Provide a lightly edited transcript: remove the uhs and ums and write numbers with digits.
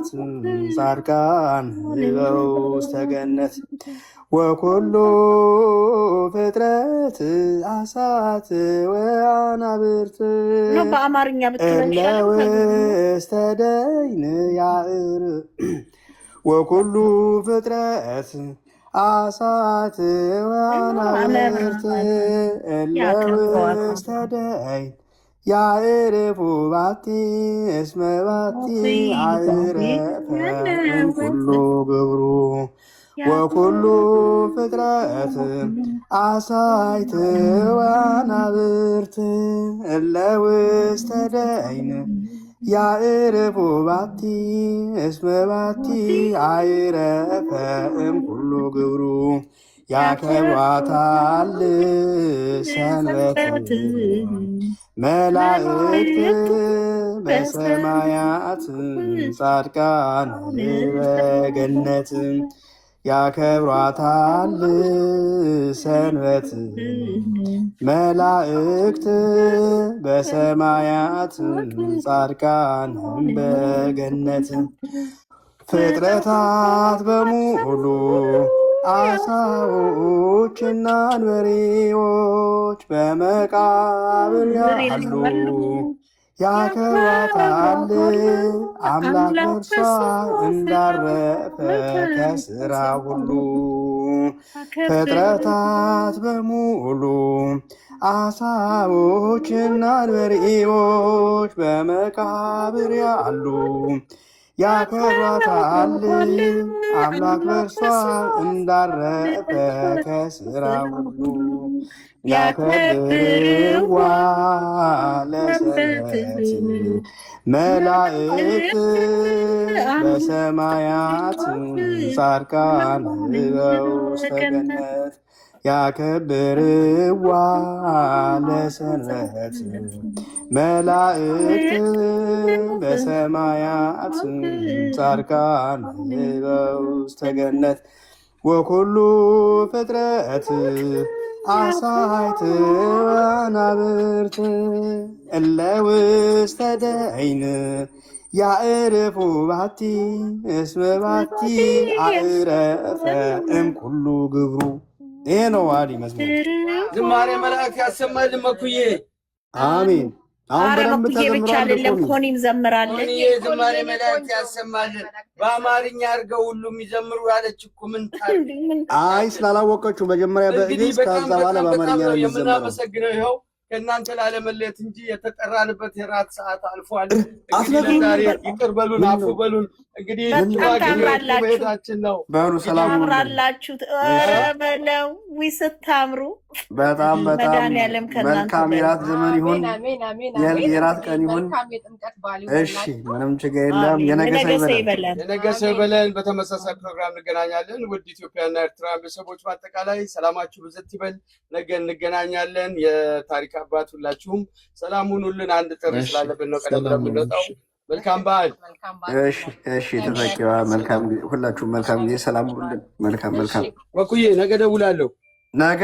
ሰማያት ጻድቃን በውስተ ገነት ወኩሉ ፍጥረት አሳት ወአናብርት እለ ውስተ ደይን ያዕር ወኩሉ ፍጥረት አሳት ወአናብርት እለ ውስተ ደይን ያዕርፉ ባቲ እስመ ባቲ አዕረፈ እምኩሉ ግብሩ ወኩሉ ፍጥረት አሳይት ወአናብርት እለ ውስተ ደይን ያዕርፉ ባቲ እስመ ባቲ አዕረፈ እምኩሉ ግብሩ ያከብሯታል ሰንበት መላእክት በሰማያት ጻድቃን በገነት ያከብሯታል ሰንበት መላእክት በሰማያት ጻድቃን በገነት ፍጥረታት በሙሉ አሳዎችና አንበሬዎች በመቃብር ያሉ ያከብሯታል አምላክ በእርሷ እንዳረፈ ከስራ ሁሉ ፍጥረታት በሙሉ አሳዎችና አንበሬዎች በመቃብር ያሉ ያከብሯታል አምላክ በእርሷ እንዳረፈ ከስራ ሁሉ ያከብርዋ ለሰንበት መላእክት በሰማያት ጻድቃን በውስተ ገነት ያከብርዋ ለሰንበት መላእክት በሰማያት ጻድቃን በውስተ ገነት ወኩሉ ፍጥረት አሳይት ወአናብርት እለ ውስተ ደይን ያዕርፉ ባቲ እስመ ባቲ አዕረፈ እምኩሉ ግብሩ። ይሄ ነው ዋዲ መዝሙር። ዝማሬ መላእክት ያሰማልን መኩዬ። አሜን። አሁን በደንብ ብቻ አይደለም ኮኒም ዘምራለች። ዝማሬ መላእክት ያሰማልን። በአማርኛ አድርገው ሁሉም ይዘምሩ ያለች እኮ ምን ታል? አይ ስላላወቀችው መጀመሪያ በግዕዝ ከዛ በኋላ በአማርኛ ነው የሚዘምረው። የምናመሰግነው ይኸው ከእናንተ ላለመለየት እንጂ የተጠራንበት የራት ሰዓት አልፏል። ዛሬ ይቅር በሉን፣ አፉ በሉን። እንግዲህ መሄዳችን ነው። በሉ ሰላም ታምራላችሁ። በለው ስታምሩ በጣም መልካም የራት ዘመን ይሁን፣ የራት ቀን ይሁን። እሺ ምንም ችግር የለም። የነገሰ ይበለን። በተመሳሳይ ፕሮግራም እንገናኛለን። ውድ ኢትዮጵያና ኤርትራ ቤተሰቦች በአጠቃላይ ሰላማችሁ ብዝት ይበል። ነገ እንገናኛለን። የታሪክ አባት ሁላችሁም ሰላም ሁኑልን። አንድ ጥሪ ስላለብን ነው ቀደም ብለን የምንወጣው። መልካም በዓል። እሺ ተዘኪዋ። መልካም ሁላችሁም መልካም ጊዜ። ሰላም ሁኑልን። መልካም ወኩዬ ነገ ደውላለሁ። ነገ